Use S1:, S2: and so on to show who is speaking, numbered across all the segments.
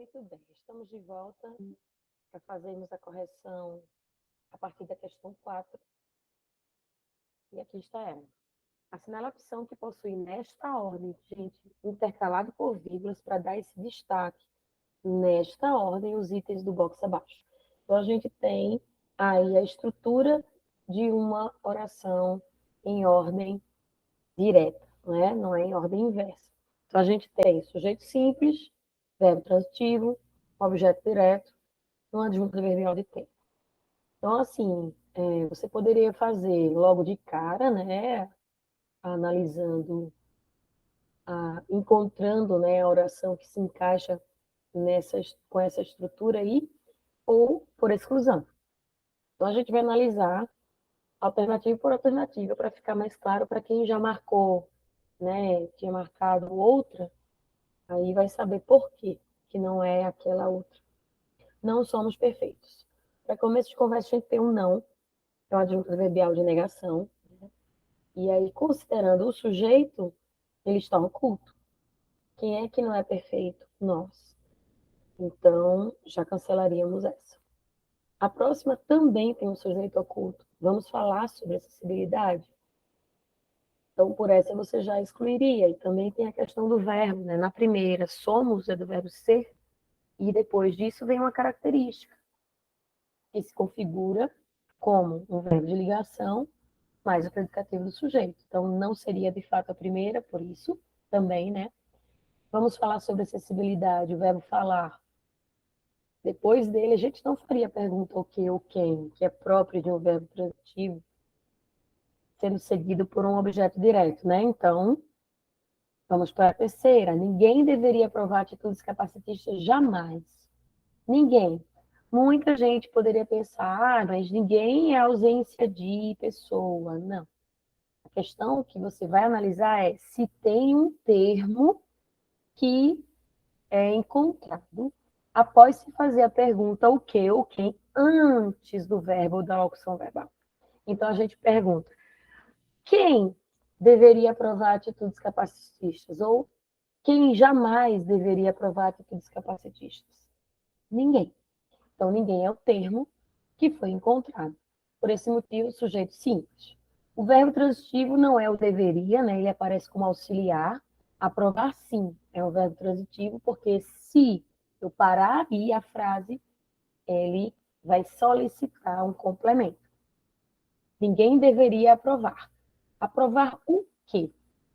S1: Muito bem, estamos de volta para fazermos a correção a partir da questão 4. E aqui está ela. Assinale a opção que possui nesta ordem, gente, intercalado por vírgulas para dar esse destaque. Nesta ordem, os itens do box abaixo. Então, a gente tem aí a estrutura de uma oração em ordem direta, né? Não é em ordem inversa. Então, a gente tem sujeito simples, verbo transitivo, objeto direto, uma adjunta adverbial de tempo. Então, assim, você poderia fazer logo de cara, né? Analisando, encontrando, né, a oração que se encaixa com essa estrutura aí, ou por exclusão. Então, a gente vai analisar alternativa por alternativa para ficar mais claro para quem já marcou, né, tinha marcado outra, aí vai saber por quê que não é aquela outra. Não somos perfeitos. Para começo de conversa, a gente tem um não, é uma adjunta adverbial de negação. E aí, considerando o sujeito, ele está oculto. Quem é que não é perfeito? Nós. Então, já cancelaríamos essa. A próxima também tem um sujeito oculto. Vamos falar sobre acessibilidade? Então, por essa você já excluiria. E também tem a questão do verbo, né? Na primeira, somos é do verbo ser, e depois disso vem uma característica, que se configura como um verbo de ligação mais o predicativo do sujeito. Então, não seria de fato a primeira, por isso também, né? Vamos falar sobre acessibilidade, o verbo falar. Depois dele, a gente não faria a pergunta o que ou quem, que é próprio de um verbo transitivo, sendo seguido por um objeto direto, né? Então, vamos para a terceira. Ninguém deveria aprovar atitudes capacitistas jamais. Ninguém. Muita gente poderia pensar, mas ninguém é ausência de pessoa. Não. A questão que você vai analisar é se tem um termo que é encontrado após se fazer a pergunta o que ou quem antes do verbo ou da locução verbal. Então, a gente pergunta, quem deveria aprovar atitudes capacitistas? Ou quem jamais deveria aprovar atitudes capacitistas? Ninguém. Então, ninguém é o termo que foi encontrado. Por esse motivo, sujeito simples. O verbo transitivo não é o deveria, né? Ele aparece como auxiliar. Aprovar, sim, é um verbo transitivo, porque se eu parar aí a frase, ele vai solicitar um complemento. Ninguém deveria aprovar. Aprovar o quê?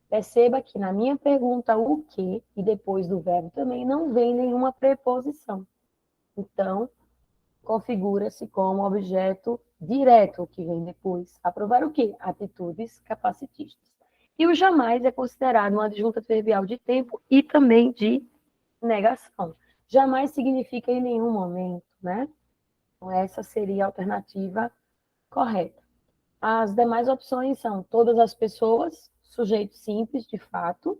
S1: Perceba que na minha pergunta, o quê, e depois do verbo também, não vem nenhuma preposição. Então, configura-se como objeto direto o que vem depois. Aprovar o quê? Atitudes capacitistas. E o jamais é considerado uma adjunta adverbial de tempo e também de negação. Jamais significa em nenhum momento, né? Então, essa seria a alternativa correta. As demais opções são todas as pessoas, sujeito simples, de fato,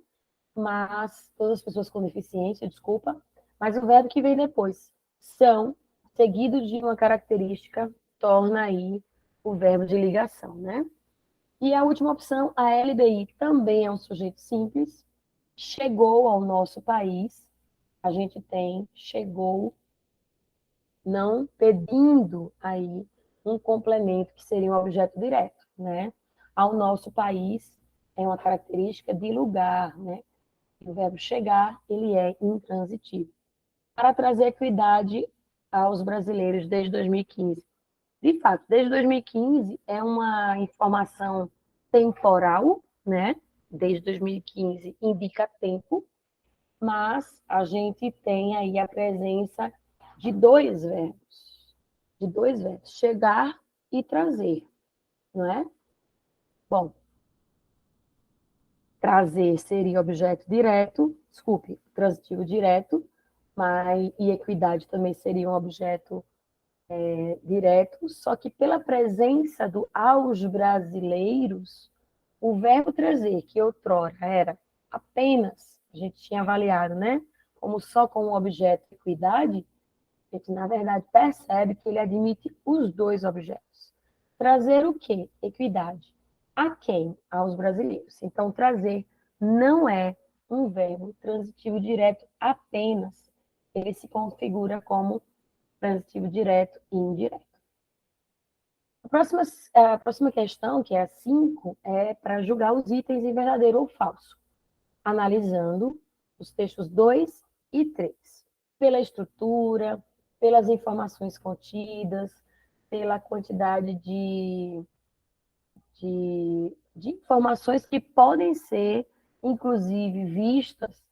S1: mas todas as pessoas com deficiência, desculpa, mas o verbo que vem depois, são, seguido de uma característica, torna aí o verbo de ligação, né? E a última opção, a LBI, também é um sujeito simples, chegou ao nosso país, a gente tem chegou, não pedindo aí um complemento que seria um objeto direto, né? Ao nosso país é uma característica de lugar, né? O verbo chegar, ele é intransitivo. Para trazer equidade aos brasileiros desde 2015. De fato, desde 2015 é uma informação temporal, né? Desde 2015 indica tempo, mas a gente tem aí a presença de dois verbos, chegar e trazer, não é? Bom, trazer seria objeto direto, desculpe, transitivo direto, mas e equidade também seria um objeto direto, só que pela presença do aos brasileiros, o verbo trazer, que outrora era apenas, a gente tinha avaliado, né? Como só como objeto equidade, a gente, na verdade, percebe que ele admite os dois objetos. Trazer o quê? Equidade. A quem? Aos brasileiros. Então, trazer não é um verbo transitivo direto apenas. ele se configura como transitivo direto e indireto. A próxima questão, que é a 5, é para julgar os itens em verdadeiro ou falso, analisando os textos 2 e 3, pela estrutura, pelas informações contidas, pela quantidade de informações que podem ser, inclusive, vistas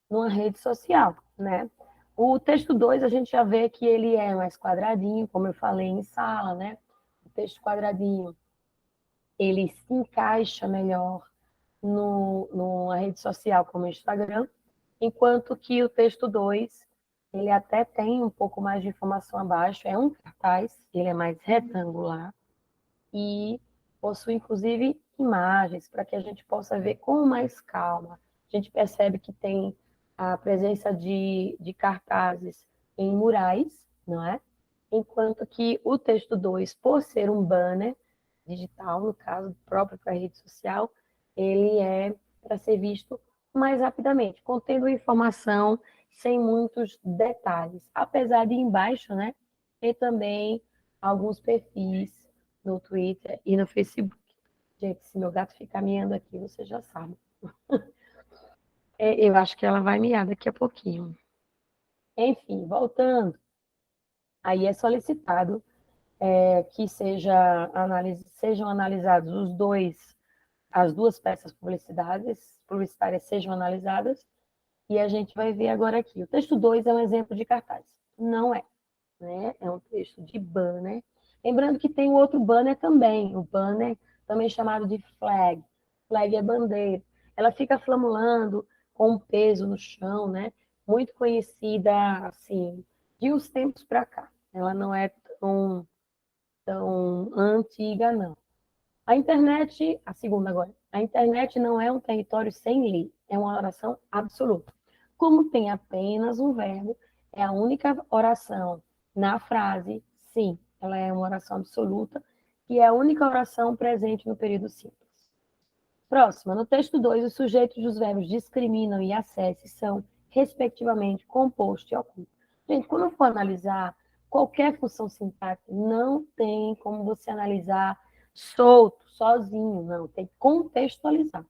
S1: numa rede social, né? O texto 2 a gente já vê que ele é mais quadradinho, como eu falei em sala, né? O texto quadradinho, ele se encaixa melhor numa rede social como o Instagram, enquanto que o texto 2 ele até tem um pouco mais de informação abaixo, é um cartaz, ele é mais retangular e possui, inclusive, imagens para que a gente possa ver com mais calma. A gente percebe que tem a presença de cartazes em murais, não é? Enquanto que o texto 2, por ser um banner digital, no caso, próprio para a rede social, ele é para ser visto mais rapidamente, contendo informação sem muitos detalhes. Apesar de embaixo, né, ter também alguns perfis no Twitter e no Facebook. Gente, se meu gato ficar miando aqui, você já sabe. Eu acho que ela vai miar daqui a pouquinho. Enfim, voltando, aí é solicitado que sejam analisados as duas peças publicitárias sejam analisadas, e a gente vai ver agora aqui. O texto 2 é um exemplo de cartaz. Não é, né? É um texto de banner. Lembrando que tem o outro banner também, o banner também chamado de flag. Flag é bandeira. Ela fica flamulando com um peso no chão, né? Muito conhecida, assim, de uns tempos para cá. Ela não é tão antiga, não. A internet, a segunda agora, a internet não é um território sem lei, é uma oração absoluta. Como tem apenas um verbo, é a única oração na frase, sim, ela é uma oração absoluta, e é a única oração presente no período simples. Próxima, no texto 2, os sujeitos dos verbos discriminam e acesse são, respectivamente, composto e oculto. Gente, quando eu for analisar qualquer função sintática, não tem como você analisar solto, sozinho, não, tem que contextualizar.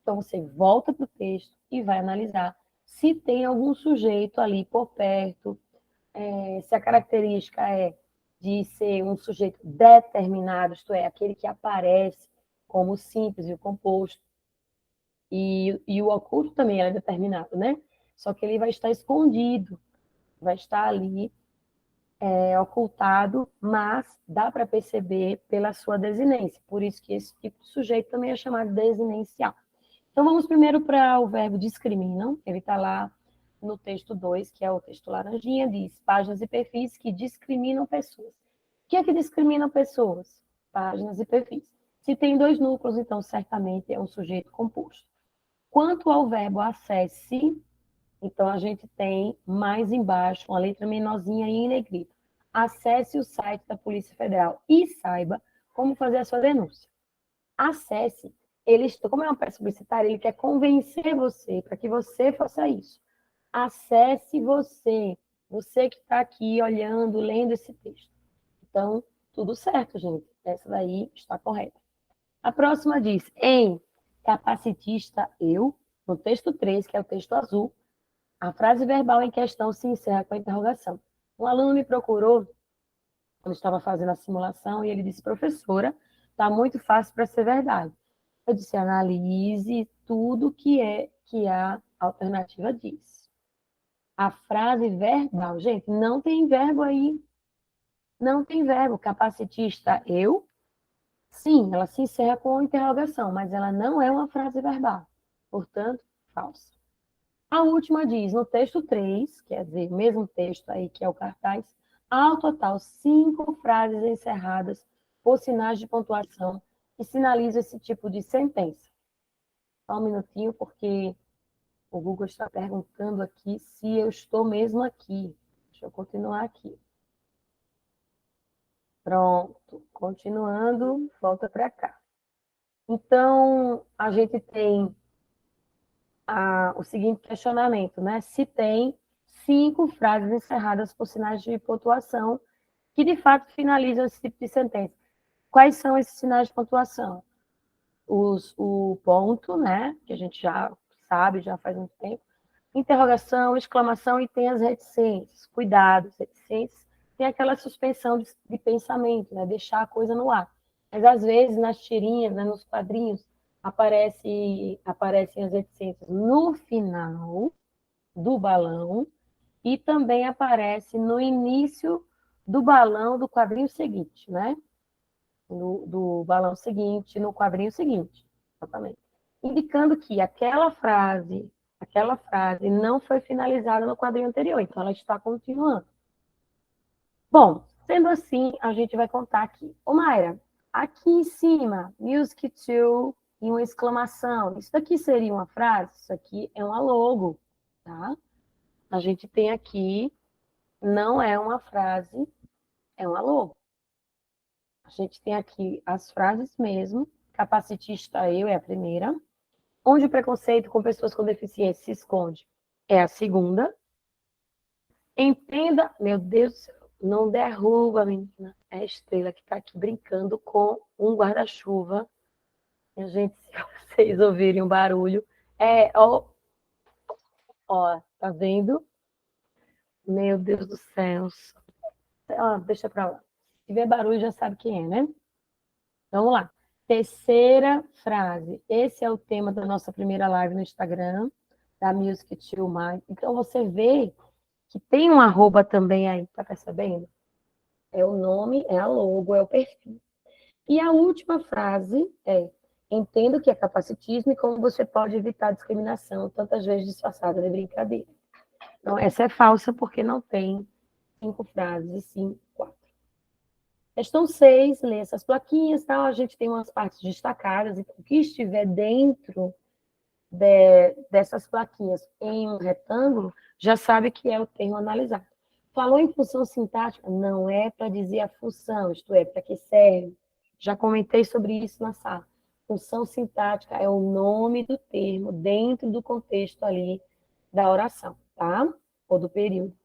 S1: Então, você volta para o texto e vai analisar se tem algum sujeito ali por perto, se a característica é de ser um sujeito determinado, isto é, aquele que aparece como simples e o composto, e o oculto também é determinado, né? Só que ele vai estar escondido, vai estar ali ocultado, mas dá para perceber pela sua desinência. Por isso que esse tipo de sujeito também é chamado de desinencial. Então, vamos primeiro para o verbo discriminam. Ele está lá no texto 2, que é o texto laranjinha, diz páginas e perfis que discriminam pessoas. O que é que discriminam pessoas? Páginas e perfis. Se tem dois núcleos, então certamente é um sujeito composto. Quanto ao verbo acesse, então a gente tem mais embaixo uma letra menorzinha em negrito. Acesse o site da Polícia Federal e saiba como fazer a sua denúncia. Acesse, como é uma peça publicitária, ele quer convencer você para que você faça isso. Acesse você que está aqui olhando, lendo esse texto. Então, tudo certo, gente. Essa daí está correta. A próxima diz, em capacitista eu, no texto 3, que é o texto azul, a frase verbal em questão se encerra com a interrogação. Um aluno me procurou quando estava fazendo a simulação e ele disse, professora, está muito fácil para ser verdade. Eu disse, analise tudo que a alternativa diz. A frase verbal, gente, não tem verbo aí. Não tem verbo. Capacitista eu, sim, ela se encerra com interrogação, mas ela não é uma frase verbal. Portanto, falsa. A última diz, no texto 3, quer dizer, o mesmo texto aí que é o cartaz, há ao total 5 frases encerradas por sinais de pontuação que sinalizam esse tipo de sentença. Só um minutinho, porque o Google está perguntando aqui se eu estou mesmo aqui. Deixa eu continuar aqui. Pronto, continuando, volta para cá. Então, a gente tem o seguinte questionamento, né? Se tem 5 frases encerradas por sinais de pontuação que, de fato, finalizam esse tipo de sentença. Quais são esses sinais de pontuação? O ponto, né, que a gente já sabe, já faz muito tempo, interrogação, exclamação e tem as reticências. Cuidado, reticências tem aquela suspensão de pensamento, né, deixar a coisa no ar. Mas, às vezes, nas tirinhas, né, nos quadrinhos, aparecem as reticências no final do balão e também aparece no início do balão do quadrinho seguinte, né? Do balão seguinte, no quadrinho seguinte, exatamente. Indicando que aquela frase não foi finalizada no quadrinho anterior, então ela está continuando. Bom, sendo assim, a gente vai contar aqui. Ô, Mayra, aqui em cima, music to e uma exclamação. Isso daqui seria uma frase? Isso aqui é uma logo, tá? A gente tem aqui, não é uma frase, é uma logo. A gente tem aqui as frases mesmo. Capacitista eu é a primeira. Onde o preconceito com pessoas com deficiência se esconde é a segunda. Entenda, meu Deus, não derruba, menina. É a Estrela que está aqui brincando com um guarda-chuva. Gente, se vocês ouvirem um barulho, ó, tá vendo? Meu Deus do céu. Deixa pra lá. Se tiver barulho, já sabe quem é, né? Vamos lá. Terceira frase. Esse é o tema da nossa primeira live no Instagram, da Music to Mind. Então, você vê que tem um arroba também aí, tá percebendo? É o nome, é a logo, é o perfil. E a última frase é: entendo que é capacitismo e como você pode evitar discriminação, tantas vezes disfarçada de brincadeira. Então, essa é falsa porque não tem 5 frases, e sim 4. Questão 6, lê essas plaquinhas, tá? A gente tem umas partes destacadas, então o que estiver dentro dessas plaquinhas em um retângulo, já sabe que é o termo analisado. Falou em função sintática? Não é para dizer a função, isto é, para que serve. Já comentei sobre isso na sala. Função sintática é o nome do termo dentro do contexto ali da oração, tá? Ou do período.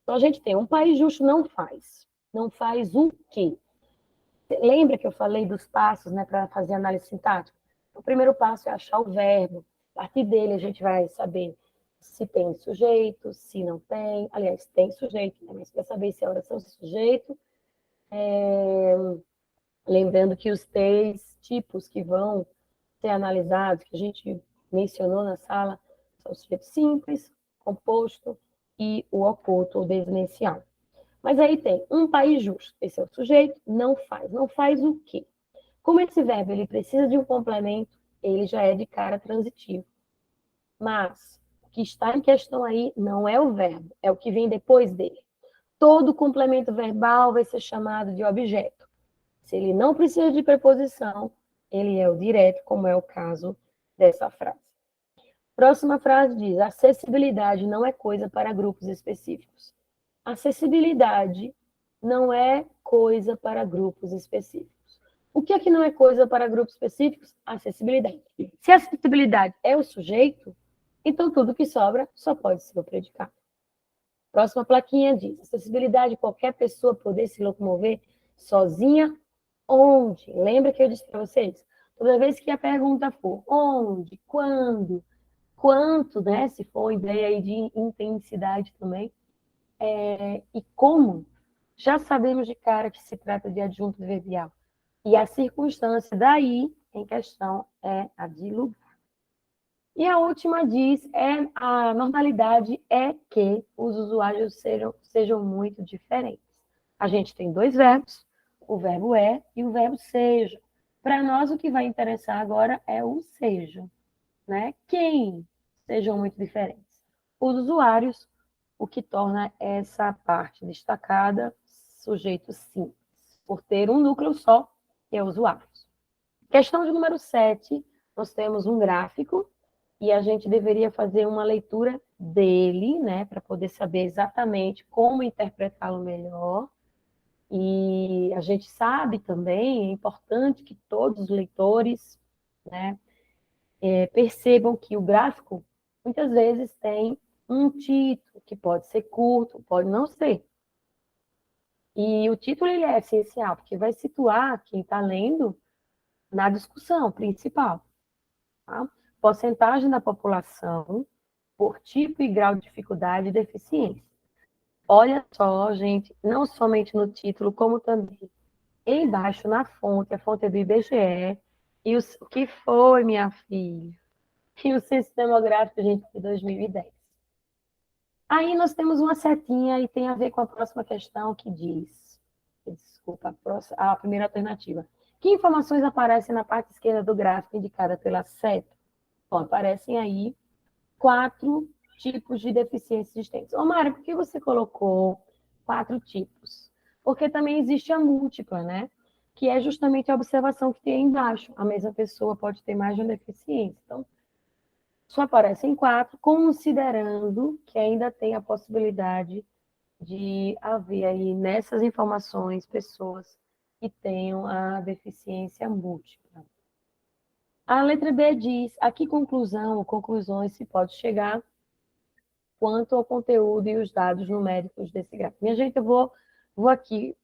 S1: Então, a gente tem um país justo não faz. Não faz o quê? Lembra que eu falei dos passos, né, para fazer análise sintática? O primeiro passo é achar o verbo. A partir dele, a gente vai saber se tem sujeito, se não tem. Aliás, tem sujeito, né? Mas para saber se é oração, se é sujeito. Lembrando que os 3 tipos que vão ser analisados, que a gente mencionou na sala, são o sujeito simples, composto e o oculto ou desinicial. Mas aí tem um país justo. Esse é o sujeito, não faz. Não faz o quê? Como esse verbo ele precisa de um complemento, ele já é de cara transitivo. Mas o que está em questão aí não é o verbo, é o que vem depois dele. Todo complemento verbal vai ser chamado de objeto. Se ele não precisa de preposição, ele é o direto, como é o caso dessa frase. Próxima frase diz: acessibilidade não é coisa para grupos específicos. Acessibilidade não é coisa para grupos específicos. O que é que não é coisa para grupos específicos? Acessibilidade. Se a acessibilidade é o sujeito, então tudo que sobra só pode ser o predicado. Próxima plaquinha diz: acessibilidade, qualquer pessoa poder se locomover sozinha, onde? Lembra que eu disse para vocês? Toda vez que a pergunta for onde, quando, quanto, né? Se for ideia aí de intensidade também, e como, já sabemos de cara que se trata de adjunto adverbial. E a circunstância daí em questão é a de lugar. E a última diz, a normalidade é que os usuários sejam muito diferentes. A gente tem 2 verbos, o verbo é e o verbo seja. Para nós, o que vai interessar agora é o seja, né? Quem sejam muito diferentes? Os usuários, o que torna essa parte destacada sujeito simples, por ter um núcleo só, que é usuários. Questão de número 7, nós temos um gráfico e a gente deveria fazer uma leitura dele, né, para poder saber exatamente como interpretá-lo melhor. E a gente sabe também, é importante que todos os leitores, né, percebam que o gráfico, muitas vezes, tem um título, que pode ser curto, pode não ser. E o título ele é essencial, porque vai situar quem está lendo na discussão principal. Tá? Porcentagem da população por tipo e grau de dificuldade e deficiência. Olha só, gente, não somente no título, como também embaixo na fonte, a fonte é do IBGE, e o que foi, minha filha? E o Censo Demográfico, gente, de 2010. Aí nós temos uma setinha e tem a ver com a próxima questão que diz, desculpa, a primeira alternativa. Que informações aparecem na parte esquerda do gráfico indicada pela seta? Bom, aparecem aí 4 tipos de deficiências existentes. Ô, Mário, por que você colocou 4 tipos? Porque também existe a múltipla, né? Que é justamente a observação que tem aí embaixo. A mesma pessoa pode ter mais de uma deficiência. Então, só aparecem 4, considerando que ainda tem a possibilidade de haver aí nessas informações pessoas que tenham a deficiência múltipla. A letra B diz a que conclusão ou conclusões se pode chegar quanto ao conteúdo e os dados numéricos desse gráfico. Minha gente, eu vou aqui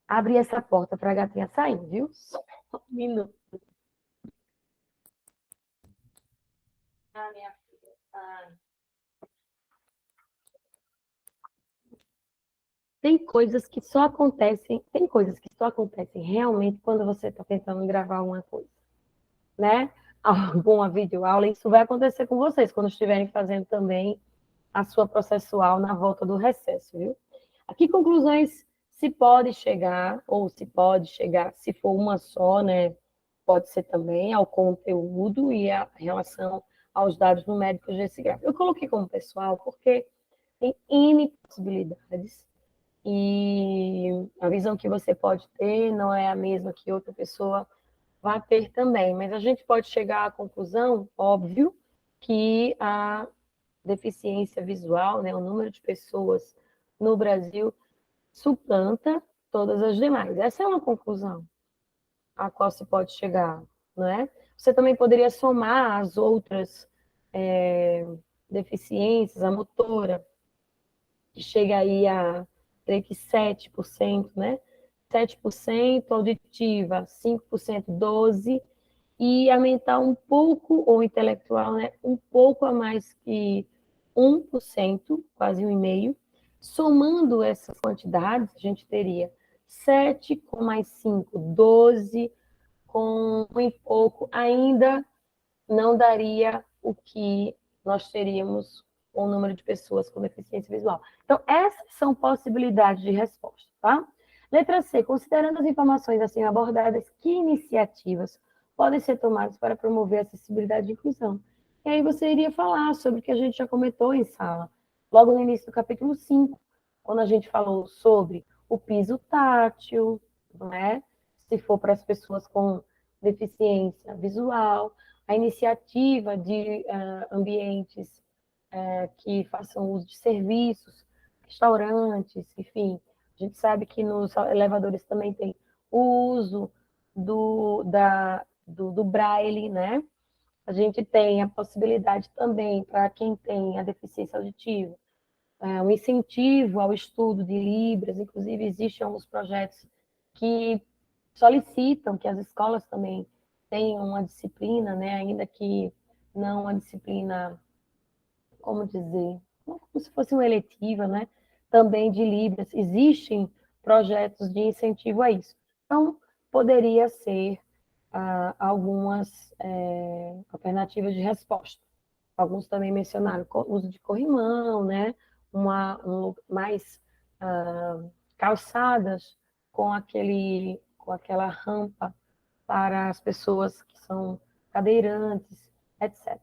S1: abrir essa porta para a gatinha sair, viu? Só um minuto. Ah, minha filha. Ah. Tem coisas que só acontecem realmente quando você está tentando gravar uma coisa, né? Alguma videoaula, isso vai acontecer com vocês quando estiverem fazendo também a sua processual na volta do recesso, viu? A que conclusões se pode chegar, ou se pode chegar, se for uma só, né? Pode ser também ao conteúdo e a relação aos dados numéricos desse gráfico. Eu coloquei como pessoal porque tem N possibilidades e a visão que você pode ter não é a mesma que outra pessoa vai ter também, mas a gente pode chegar à conclusão, óbvio, que a deficiência visual, né, o número de pessoas no Brasil suplanta todas as demais. Essa é uma conclusão a qual se pode chegar, não é? Você também poderia somar as outras deficiências, a motora, que chega aí a, creio que 7%, né? 7% auditiva, 5% 12%, e aumentar um pouco, ou intelectual, né? Um pouco a mais que 1%, quase 1,5%. Somando essas quantidades, a gente teria 7 com mais 5, 12, com um pouco, ainda não daria o que nós teríamos com o número de pessoas com deficiência visual. Então, essas são possibilidades de resposta, tá? Letra C. Considerando as informações assim abordadas, que iniciativas podem ser tomadas para promover a acessibilidade e inclusão? E aí você iria falar sobre o que a gente já comentou em sala, logo no início do capítulo 5, quando a gente falou sobre o piso tátil, não é? Se for para as pessoas com deficiência visual, a iniciativa de ambientes que façam uso de serviços, restaurantes, enfim. A gente sabe que nos elevadores também tem o uso do braille, né? A gente tem a possibilidade também, para quem tem a deficiência auditiva, um incentivo ao estudo de Libras, inclusive existem alguns projetos que solicitam que as escolas também tenham uma disciplina, né, ainda que não uma disciplina, como dizer, como se fosse uma eletiva, né, também de Libras. Existem projetos de incentivo a isso. Então, poderia ser algumas alternativas de resposta. Alguns também mencionaram o uso de corrimão, né? Mais calçadas com aquela rampa para as pessoas que são cadeirantes, etc.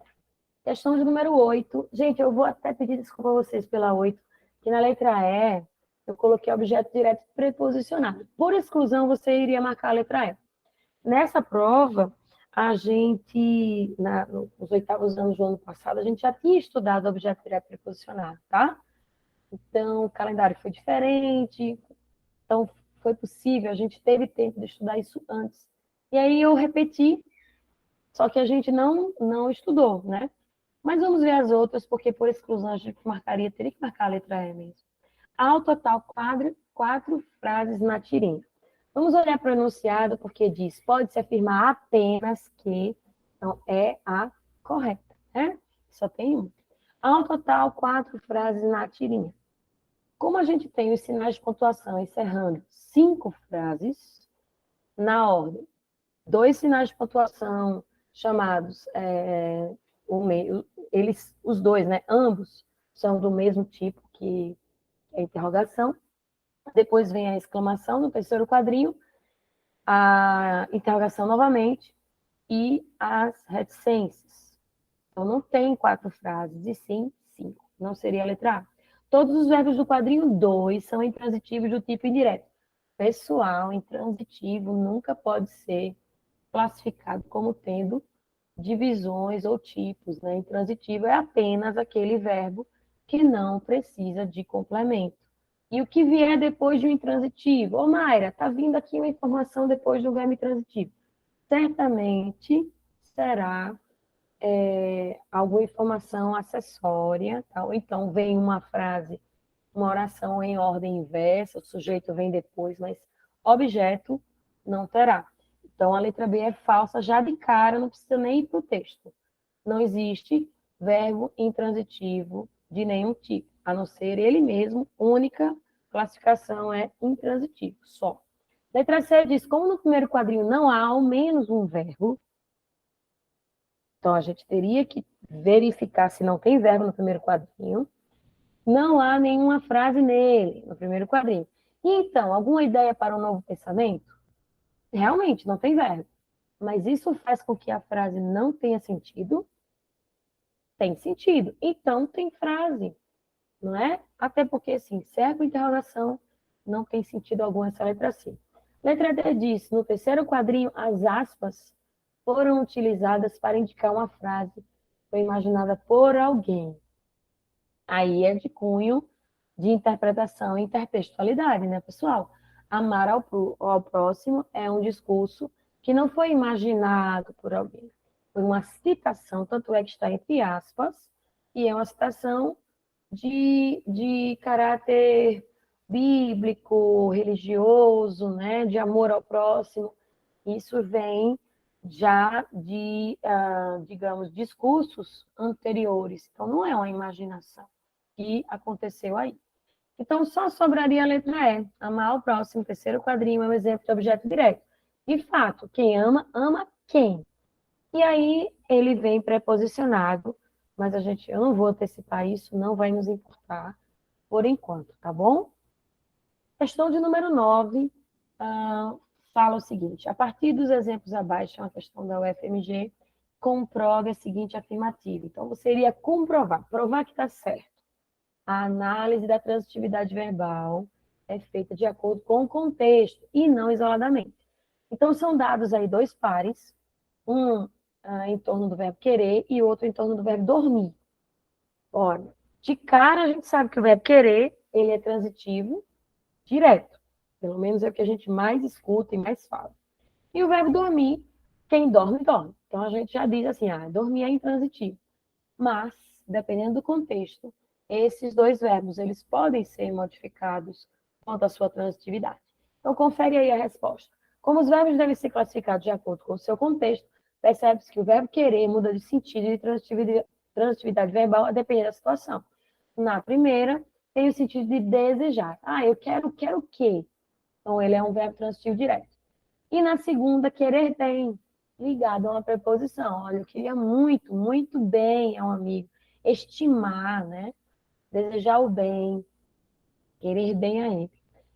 S1: Questão de número 8. Gente, eu vou até pedir desculpa a vocês pela 8, que na letra E eu coloquei objeto direto preposicionado. Por exclusão, você iria marcar a letra E. Nessa prova, a gente, nos 8º anos do ano passado, a gente já tinha estudado objeto direto preposicionado, tá? Então, o calendário foi diferente, então foi possível, a gente teve tempo de estudar isso antes. E aí eu repeti, só que a gente não estudou, né? Mas vamos ver as outras, porque por exclusão a gente teria que marcar a letra E mesmo. Ao total, quatro frases na tirinha. Vamos olhar para o enunciado, porque diz, pode-se afirmar apenas que, então é a correta, né? Só tem uma. Ao total, 4 frases na tirinha. Como a gente tem os sinais de pontuação encerrando 5 frases, na ordem, 2 sinais de pontuação chamados, os dois, né? Ambos são do mesmo tipo que a interrogação. Depois vem a exclamação no terceiro quadrinho, a interrogação novamente e as reticências. Então, não tem 4 frases, e sim 5. Não seria a letra A. Todos os verbos do quadrinho 2 são intransitivos do tipo indireto. Pessoal, intransitivo nunca pode ser classificado como tendo divisões ou tipos, né? Intransitivo é apenas aquele verbo que não precisa de complemento. E o que vier depois de um intransitivo? Ô, Mayra, está vindo aqui uma informação depois do verbo intransitivo. Certamente será alguma informação acessória, tá? Ou então vem uma frase, uma oração em ordem inversa, o sujeito vem depois, mas objeto não terá. Então, a letra B é falsa já de cara, não precisa nem ir para o texto. Não existe verbo intransitivo de nenhum tipo, a não ser ele mesmo, única classificação é intransitivo, só. Letra C diz, como no primeiro quadrinho não há ao menos um verbo, então a gente teria que verificar se não tem verbo no primeiro quadrinho, não há nenhuma frase nele, no primeiro quadrinho. E então, alguma ideia para um novo pensamento? Realmente, não tem verbo. Mas isso faz com que a frase não tenha sentido? Tem sentido. Então, tem frase, não é? Até porque, assim, serve interrogação, não tem sentido algum essa letra C. Letra D diz, no terceiro quadrinho, as aspas foram utilizadas para indicar uma frase que foi imaginada por alguém. Aí é de cunho de interpretação e intertextualidade, né, pessoal? Amar ao próximo é um discurso que não foi imaginado por alguém. Foi uma citação, tanto é que está entre aspas, e é uma citação de caráter bíblico, religioso, né, de amor ao próximo. Isso vem já de, digamos, discursos anteriores. Então, não é uma imaginação que aconteceu aí. Então, só sobraria a letra E. Amar ao próximo, terceiro quadrinho, é um exemplo de objeto direto. De fato, quem ama, ama quem? E aí ele vem preposicionado, mas eu não vou antecipar isso, não vai nos importar por enquanto, tá bom? Questão de número 9 fala o seguinte, a partir dos exemplos abaixo, é uma questão da UFMG, comprove a seguinte afirmativa. Então, você iria comprovar, provar que está certo. A análise da transitividade verbal é feita de acordo com o contexto e não isoladamente. Então, são dados aí 2 pares, um em torno do verbo querer e outro em torno do verbo dormir. Olha, de cara a gente sabe que o verbo querer, ele é transitivo direto. Pelo menos é o que a gente mais escuta e mais fala. E o verbo dormir, quem dorme, dorme. Então a gente já diz assim, dormir é intransitivo. Mas, dependendo do contexto, esses 2 verbos, eles podem ser modificados quanto à sua transitividade. Então, confere aí a resposta. Como os verbos devem ser classificados de acordo com o seu contexto, percebe-se que o verbo querer muda de sentido e de transitividade verbal a depender da situação. Na primeira, tem o sentido de desejar. Eu quero o quê? Então, ele é um verbo transitivo direto. E na segunda, querer bem, ligado a uma preposição. Olha, eu queria muito, muito bem ao amigo. Estimar, né? Desejar o bem, querer bem a ele.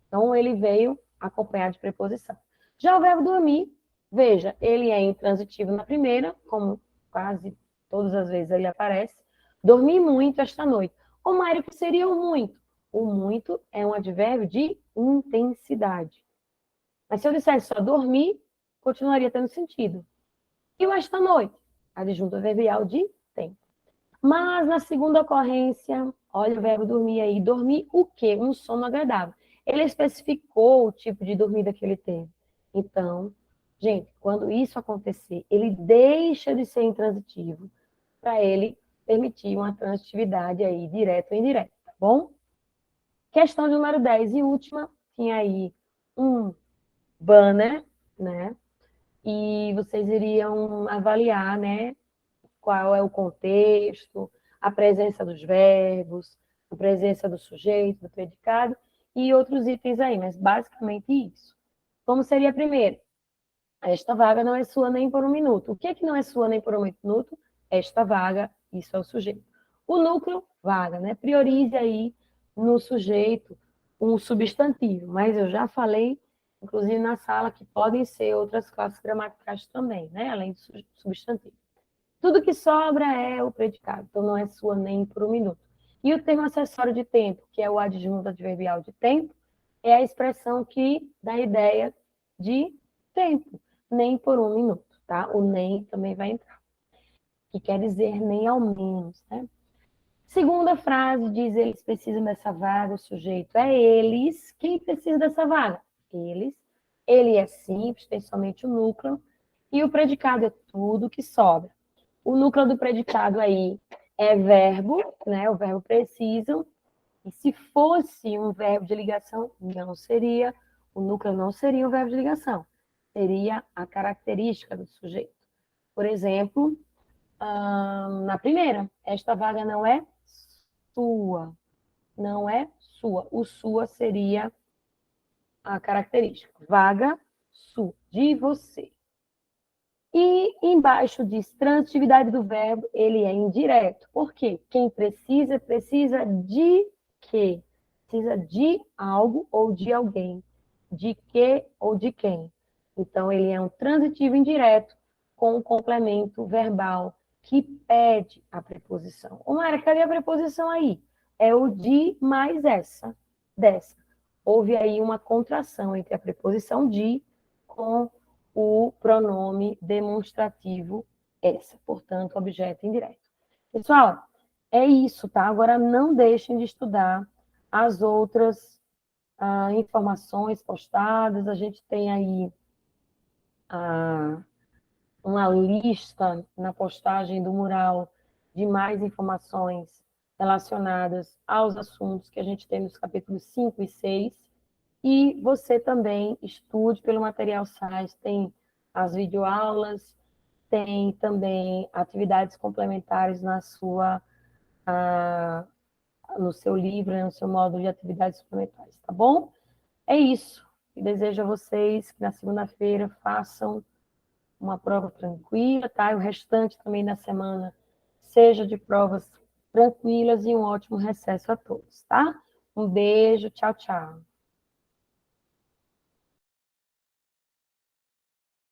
S1: Então, ele veio acompanhado de preposição. Já o verbo dormir, veja, ele é intransitivo na primeira, como quase todas as vezes ele aparece. Dormi muito esta noite. Ô, Mário, o que seria o muito? O muito é um advérbio de intensidade. Mas se eu dissesse só dormir, continuaria tendo sentido. E o esta noite? Adjunto adverbial de tempo. Mas na segunda ocorrência, olha o verbo dormir aí. Dormir o quê? Um sono agradável. Ele especificou o tipo de dormida que ele teve. Então, gente, quando isso acontecer, ele deixa de ser intransitivo para ele permitir uma transitividade aí, direta ou indireta, tá bom? Questão de número 10 e última, tinha aí um banner, né? E vocês iriam avaliar, né? Qual é o contexto, a presença dos verbos, a presença do sujeito, do predicado e outros itens aí, mas basicamente isso. Como seria a primeira? Esta vaga não é sua nem por um minuto. O que é que não é sua nem por um minuto? Esta vaga, isso é o sujeito. O núcleo, vaga, né? Priorize aí no sujeito um substantivo, mas eu já falei, inclusive na sala, que podem ser outras classes gramaticais também, né? Além do substantivo. Tudo que sobra é o predicado, então não é sua nem por um minuto. E o termo acessório de tempo, que é o adjunto adverbial de tempo, é a expressão que dá a ideia de tempo, nem por um minuto, tá? O nem também vai entrar, que quer dizer nem ao menos, né? Segunda frase diz: eles precisam dessa vaga, o sujeito é eles. Quem precisa dessa vaga? Eles. Ele é simples, tem somente o núcleo. E o predicado é tudo que sobra. O núcleo do predicado aí é verbo, né? O verbo precisam. E se fosse um verbo de ligação, não seria. O núcleo não seria um verbo de ligação. Seria a característica do sujeito. Por exemplo, na primeira, esta vaga não é sua. Não é sua. O sua seria a característica. Vaga, sua, de você. E embaixo diz transitividade do verbo, ele é indireto. Por quê? Quem precisa, precisa de quê? Precisa de algo ou de alguém. De que ou de quem. Então, ele é um transitivo indireto com um complemento verbal que pede a preposição. Ô, Mara, cadê a preposição aí? É o de mais essa, dessa. Houve aí uma contração entre a preposição de com o pronome demonstrativo essa, portanto, objeto indireto. Pessoal, é isso, tá? Agora não deixem de estudar as outras informações postadas. A gente tem aí uma lista na postagem do mural de mais informações relacionadas aos assuntos que a gente tem nos capítulos 5 e 6. E você também estude pelo material SAIS, tem as videoaulas, tem também atividades complementares no seu livro, no seu módulo de atividades suplementares, tá bom? É isso. E desejo a vocês que na segunda-feira façam uma prova tranquila, tá? E o restante também da semana seja de provas tranquilas e um ótimo recesso a todos, tá? Um beijo, tchau, tchau.